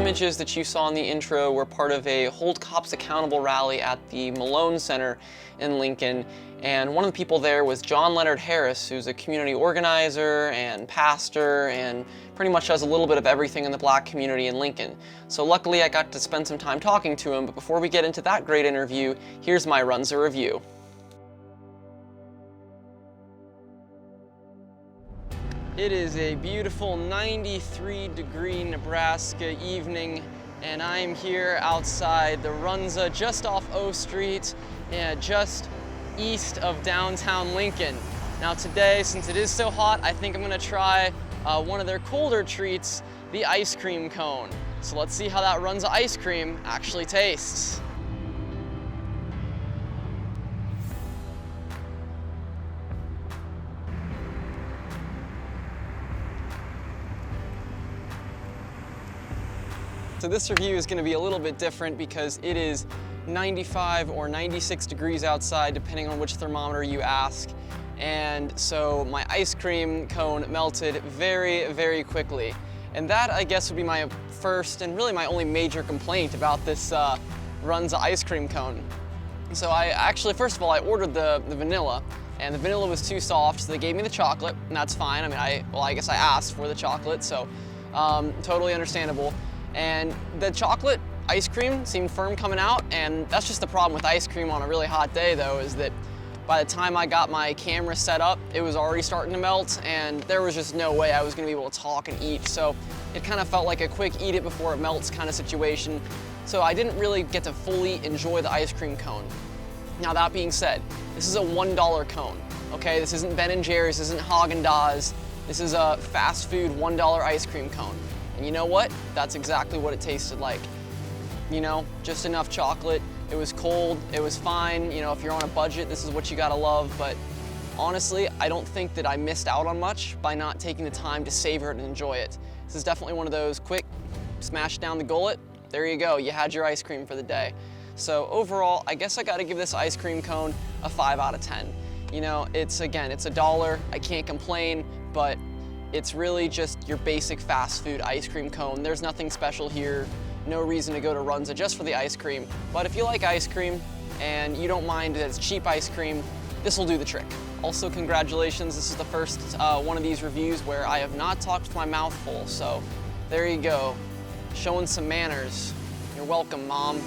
images that you saw in the intro were part of a Hold Cops Accountable rally at the Malone Center in Lincoln. And one of the people there was John Leonard Harris, who's a community organizer and pastor and pretty much does a little bit of everything in the black community in Lincoln. So luckily I got to spend some time talking to him, but before we get into that great interview, here's my Runza review. It is a beautiful 93-degree Nebraska evening, and I'm here outside the Runza just off O Street, just east of downtown Lincoln. Now today, since it is so hot, I think I'm gonna try one of their colder treats, the ice cream cone. So let's see how that Runza ice cream actually tastes. So this review is going to be a little bit different because it is 95 or 96 degrees outside, depending on which thermometer you ask. And so my ice cream cone melted very, very quickly. And that, I guess, would be my first and really my only major complaint about this Runza ice cream cone. So I actually, first of all, I ordered the vanilla, and the vanilla was too soft, so they gave me the chocolate, and that's fine. I mean, I guess I asked for the chocolate, so totally understandable. And the chocolate ice cream seemed firm coming out, and that's just the problem with ice cream on a really hot day, though, is that by the time I got my camera set up, it was already starting to melt, and there was just no way I was gonna be able to talk and eat. So it kind of felt like a quick eat it before it melts kind of situation. So I didn't really get to fully enjoy the ice cream cone. Now that being said, this is a $1 cone, okay? This isn't Ben & Jerry's, this isn't Haagen-Dazs. This is a fast food $1 ice cream cone. And you know what? That's exactly what it tasted like. You know, just enough chocolate. It was cold, it was fine. You know, if you're on a budget, this is what you gotta love. But honestly, I don't think that I missed out on much by not taking the time to savor it and enjoy it. This is definitely one of those quick, smash down the gullet. There you go, you had your ice cream for the day. So overall, I guess I gotta give this ice cream cone a 5 out of 10. You know, it's $1. I can't complain, but it's really just your basic fast food ice cream cone. There's nothing special here. No reason to go to Runza just for the ice cream. But if you like ice cream and you don't mind that it's cheap ice cream, this will do the trick. Also, congratulations. This is the first one of these reviews where I have not talked with my mouth full. So there you go, showing some manners. You're welcome, Mom.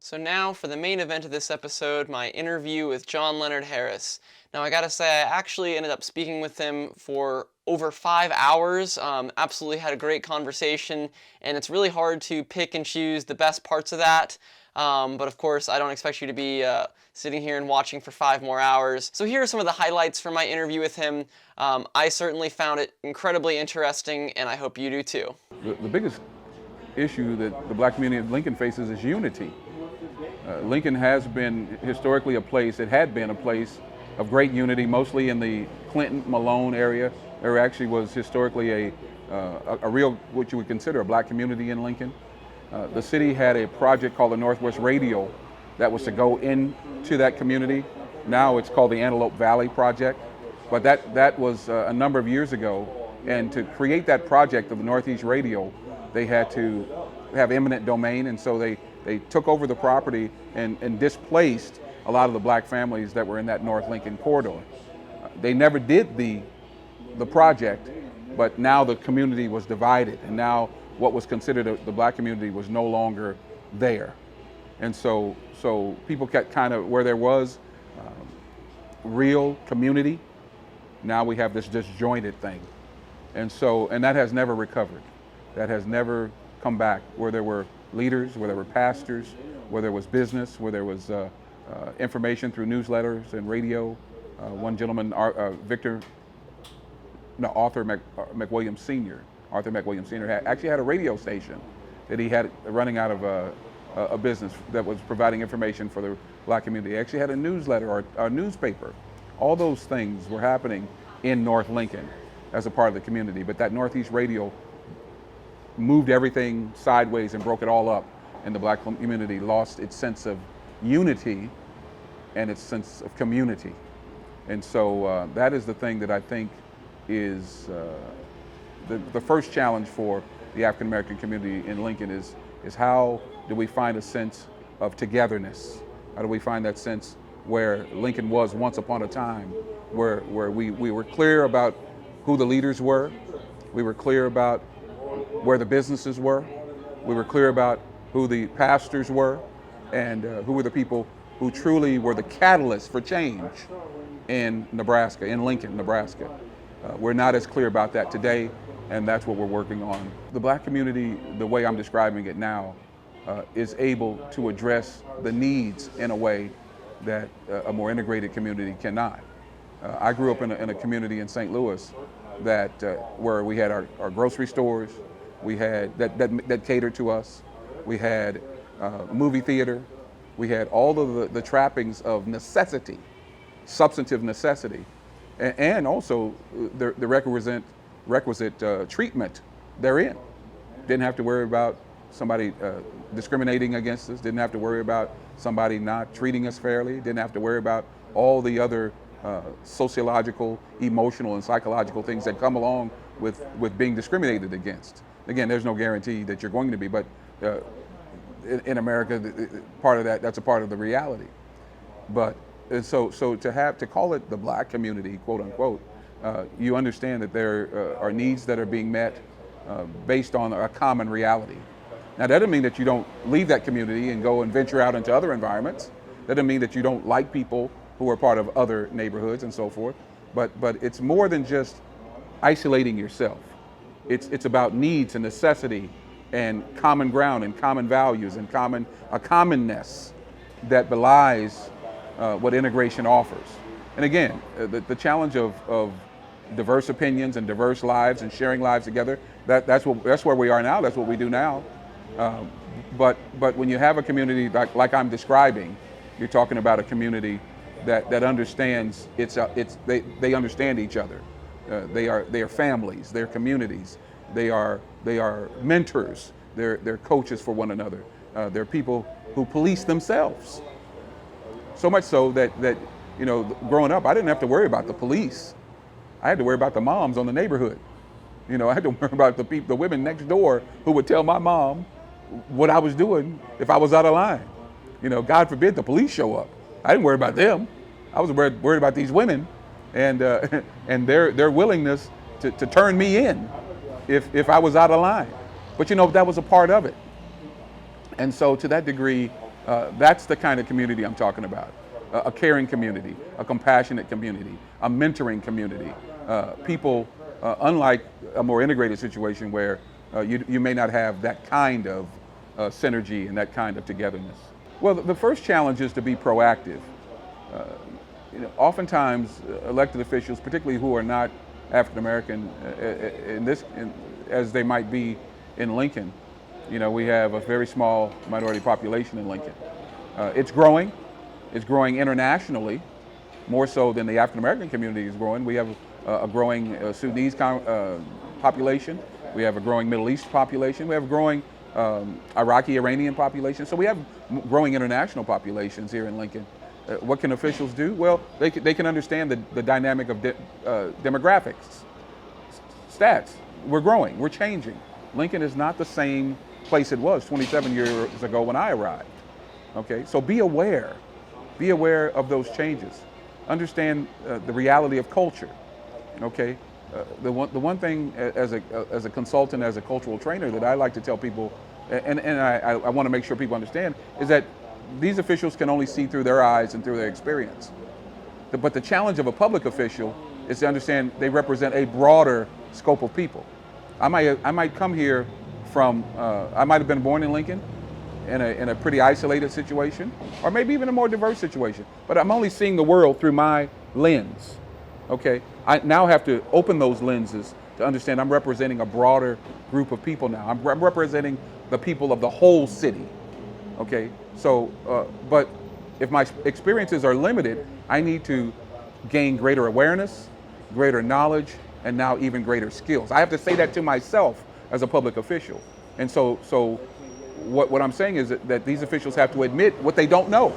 So now for the main event of this episode, my interview with John Leonard Harris. Now I gotta say, I actually ended up speaking with him for over 5 hours. Absolutely had a great conversation, and it's really hard to pick and choose the best parts of that. But of course, I don't expect you to be sitting here and watching for 5 more hours. So here are some of the highlights from my interview with him. I certainly found it incredibly interesting, and I hope you do too. The biggest issue that the black community of Lincoln faces is unity. Lincoln has been historically a place, it had been a place of great unity, mostly in the Clinton, Malone area. There actually was historically a real, what you would consider a black community in Lincoln. The city had a project called the Northwest Radio that was to go into that community. Now it's called the Antelope Valley Project, but that was a number of years ago. And to create that project of the Northeast Radio, they had to have eminent domain, and so they took over the property and displaced a lot of the black families that were in that North Lincoln corridor. They never did the project, but now the community was divided, and now what was considered the black community was no longer there. And so people kept kind of where there was real community, now we have this disjointed thing. And that has never recovered. That has never come back, where there were leaders, where there were pastors, where there was business, where there was information through newsletters and radio. One gentleman, Arthur McWilliams Sr., actually had a radio station that he had running out of a business that was providing information for the black community. He actually had a newsletter or a newspaper. All those things were happening in North Lincoln as a part of the community, but that Northeast Radio moved everything sideways and broke it all up. and the black community lost its sense of unity and its sense of community. And so that is the thing that I think is the first challenge for the African American community in Lincoln is how do we find a sense of togetherness? How do we find that sense where Lincoln was once upon a time, where we were clear about who the leaders were, we were clear about where the businesses were, we were clear about who the pastors were, and who were the people who truly were the catalyst for change in Nebraska, in Lincoln, Nebraska. We're not as clear about that today, and that's what we're working on. The black community, the way I'm describing it now, is able to address the needs in a way that a more integrated community cannot. I grew up in a community in St. Louis that where we had our grocery stores, we had that catered to us, we had a movie theater, we had all of the trappings of necessity, substantive necessity, and also the requisite treatment therein. Didn't have to worry about somebody discriminating against us, didn't have to worry about somebody not treating us fairly, didn't have to worry about all the other sociological, emotional, and psychological things that come along with being discriminated against. Again, there's no guarantee that you're going to be, but in America, part of that's a part of the reality. But so to call it the black community, quote unquote, you understand that there are needs that are being met based on a common reality. Now, that doesn't mean that you don't leave that community and go and venture out into other environments. That doesn't mean that you don't like people who are part of other neighborhoods and so forth. But it's more than just isolating yourself. It's about needs and necessity and common ground and common values and a commonness that belies what integration offers. And again, the challenge of diverse opinions and diverse lives and sharing lives together, that's where we are now. That's what we do now. But when you have a community like I'm describing, you're talking about a community that understands they understand each other. They are families. They're communities. They are mentors. They're coaches for one another. They're people who police themselves. So much so that growing up, I didn't have to worry about the police. I had to worry about the moms on the neighborhood. I had to worry about the women next door who would tell my mom what I was doing if I was out of line. God forbid the police show up. I didn't worry about them. I was worried about these women and their willingness to turn me in if I was out of line. But that was a part of it. And so to that degree, that's the kind of community I'm talking about. A caring community, a compassionate community, a mentoring community. People, unlike a more integrated situation where you may not have that kind of synergy and that kind of togetherness. Well, the first challenge is to be proactive. Oftentimes elected officials, particularly who are not African American, as they might be in Lincoln, we have a very small minority population in Lincoln. It's growing. It's growing internationally, more so than the African American community is growing. We have a growing Sudanese population. We have a growing Middle East population. We have a growing Iraqi, Iranian population. So we have growing international populations here in Lincoln. What can officials do? Well, they can understand the dynamic of demographics, stats. We're growing, we're changing. Lincoln is not the same place it was 27 years ago when I arrived. Okay, so be aware of those changes. Understand the reality of culture. Okay, the one thing as a consultant, as a cultural trainer, that I like to tell people, and I want to make sure people understand, is that these officials can only see through their eyes and through their experience. But the challenge of a public official is to understand they represent a broader scope of people. I might come here from, I might have been born in Lincoln in a pretty isolated situation, or maybe even a more diverse situation, but I'm only seeing the world through my lens. Okay, I now have to open those lenses to understand I'm representing a broader group of people now. I'm representing the people of the whole city. Okay, so, but if my experiences are limited, I need to gain greater awareness, greater knowledge, and now even greater skills. I have to say that to myself as a public official. And so what I'm saying is that these officials have to admit what they don't know,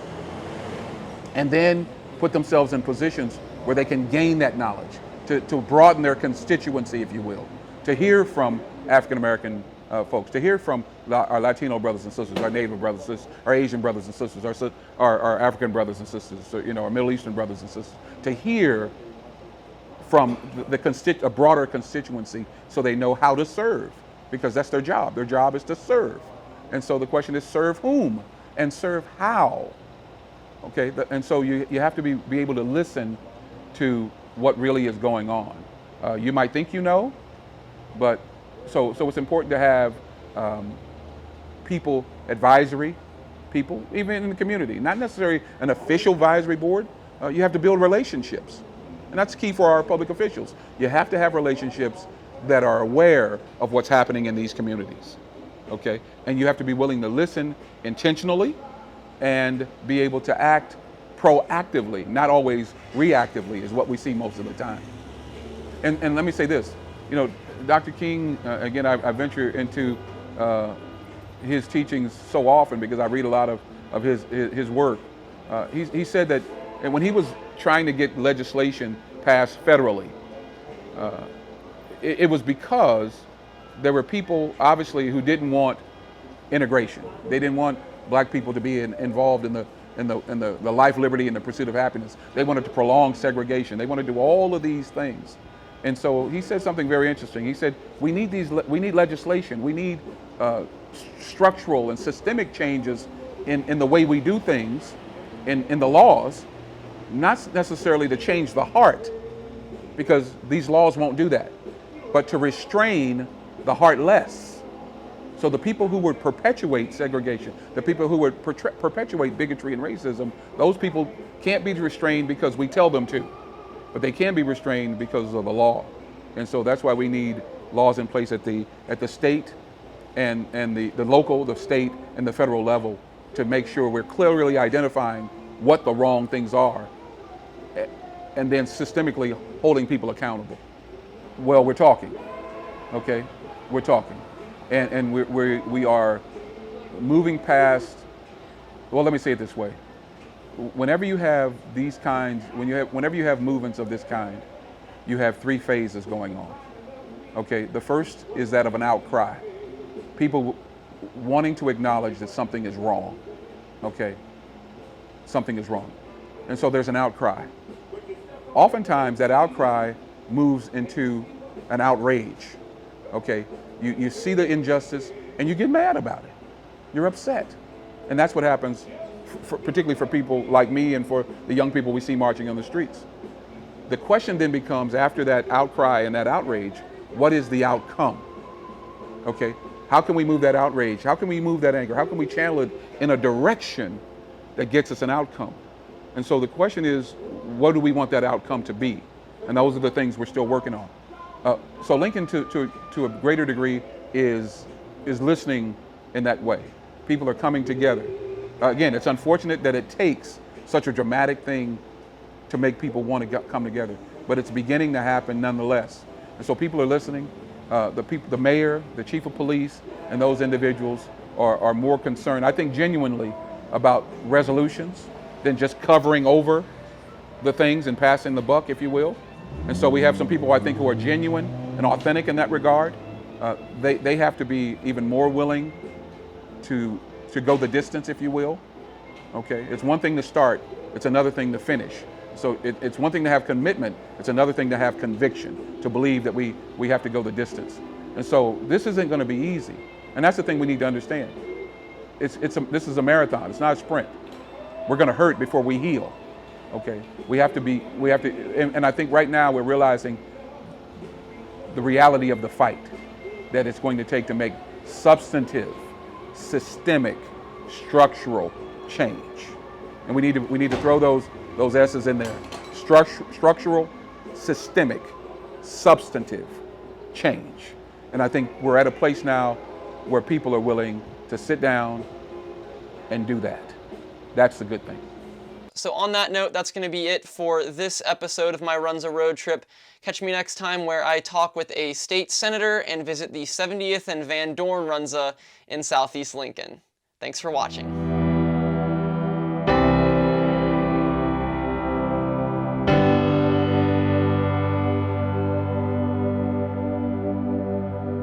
and then put themselves in positions where they can gain that knowledge, to broaden their constituency, if you will, to hear from African American folks, to hear from our Latino brothers and sisters, our Native brothers and sisters, our Asian brothers and sisters, our African brothers and sisters, our Middle Eastern brothers and sisters, to hear from a broader constituency so they know how to serve, because that's their job. Their job is to serve. And so the question is, serve whom and serve how? Okay, and so you have to be able to listen to what really is going on. You might think you know, but so it's important to have people, advisory people, even in the community. Not necessarily an official advisory board. You have to build relationships. And that's key for our public officials. You have to have relationships that are aware of what's happening in these communities. Okay? And you have to be willing to listen intentionally and be able to act proactively, not always reactively, is what we see most of the time. And let me say this, Dr. King, again, I venture into his teachings so often because I read a lot of his work. He said that when he was trying to get legislation passed federally, it was because there were people, obviously, who didn't want integration. They didn't want black people to be involved in the life, liberty, and the pursuit of happiness. They wanted to prolong segregation. They wanted to do all of these things. And so he said something very interesting. He said, we need legislation. We need structural and systemic changes in the way we do things, in the laws, not necessarily to change the heart, because these laws won't do that, but to restrain the heartless. So the people who would perpetuate segregation, the people who would perpetuate bigotry and racism, those people can't be restrained because we tell them to, but they can be restrained because of the law. And so that's why we need laws in place at the state and the local, the state, and the federal level to make sure we're clearly identifying what the wrong things are and then systemically holding people accountable. Well, we're talking, okay? We're talking. And we are moving past, well, let me say it this way. Whenever you have these kinds, whenever you have movements of this kind, you have three phases going on. Okay, the first is that of an outcry. People wanting to acknowledge that something is wrong. Okay, something is wrong. And so there's an outcry. Oftentimes that outcry moves into an outrage. Okay, you see the injustice and you get mad about it. You're upset. And that's what happens, particularly for people like me and for the young people we see marching on the streets. The question then becomes, after that outcry and that outrage, what is the outcome? Okay, how can we move that outrage? How can we move that anger? How can we channel it in a direction that gets us an outcome? And so the question is, what do we want that outcome to be? And those are the things we're still working on. So Lincoln, to a greater degree, is listening in that way. People are coming together. Again, it's unfortunate that it takes such a dramatic thing to make people want to come together, but it's beginning to happen nonetheless. And so people are listening. The mayor, the chief of police, and those individuals are more concerned, I think, genuinely about resolutions than just covering over the things and passing the buck, if you will. And so we have some people, I think, who are genuine and authentic in that regard. They have to be even more willing to go the distance, if you will. Okay, it's one thing to start, it's another thing to finish. So it's one thing to have commitment, it's another thing to have conviction, to believe that we have to go the distance. And so this isn't going to be easy. And that's the thing we need to understand. This is a marathon, it's not a sprint. We're going to hurt before we heal. Okay, and I think right now we're realizing the reality of the fight that it's going to take to make substantive, systemic, structural change. And we need to throw those S's in there. Structural, systemic, substantive change. And I think we're at a place now where people are willing to sit down and do that. That's the good thing. So on that note, that's going to be it for this episode of my Runza road trip. Catch me next time where I talk with a state senator and visit the 70th and Van Dorn Runza in southeast Lincoln. Thanks for watching.